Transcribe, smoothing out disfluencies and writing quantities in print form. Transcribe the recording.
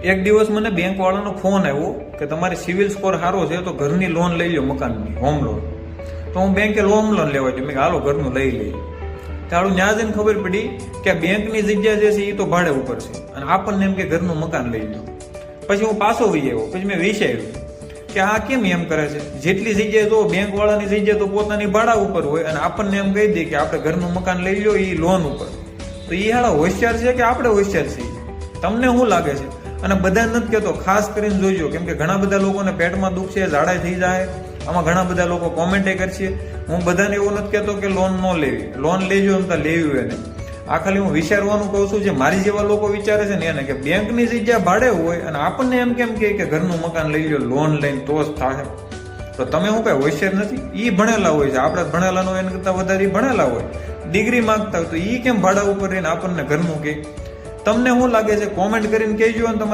એક દિવસ મને બેંક વાળાનો ફોન આવ્યો કે તમારી સિવિલ સ્કોર સારો છે તો ઘરની લોન લઈ લો, મકાનની હોમ લોન. તો હું બેંકે હોમ લોન લેવા ગયો. મેં હાલો ઘરનું લઈ લઈએ. તારું ત્યાં જઈને ખબર પડી કે બેંકની જગ્યા જે છે એ તો ભાડે ઉપર છે અને આપણને એમ કે ઘરનું મકાન લઈ લો. પછી હું પાછો વહી આવ્યો. પછી મેં વિચાર્યું કે આ કેમ એમ કરે છે. જેટલી જગ્યાએ જો બેંક વાળાની જગ્યા તો પોતાની ભાડા ઉપર હોય અને આપણને એમ કહી દે કે આપણે ઘરનું મકાન લઈ લો એ લોન ઉપર. તો એ હાડા હોશિયાર છે કે આપણે હોશિયાર છીએ? તમને શું લાગે છે? અને બધા નથી કહેતો, ખાસ કરીને જોઈજો, કેમ કે ઘણા બધા લોકોને પેટમાં દુખ છે, ઝાડા થઈ જાય. આમાં ઘણા બધા લોકો કોમેન્ટ કરશે. હું બધાને એવું નથી કહેતો કે લોન ન લેવી, લોન લેજો એમ તો લેવી હોય ને. આ ખાલી હું વિચારવાનું કહું છું. જે મારી જેવા લોકો વિચારે છે ને એને કે બેંકની જગ્યા ભાડે હોય અને આપણને એમ કેમ કે ઘરનું મકાન લઈ લો લોન લઈને તો જ થાય. તો તમે શું કઈ હોશિયાર નથી? ઈ ભણેલા હોય છે, આપણે ભણેલા નો એના કરતા વધારે ભણેલા હોય, ડિગ્રી માંગતા હોય, તો ઈ કેમ ભાડા ઉપર રહીને આપણને ઘરનું કે? તમને શું લાગે છે કોમેન્ટ કરીને કહેજો. અને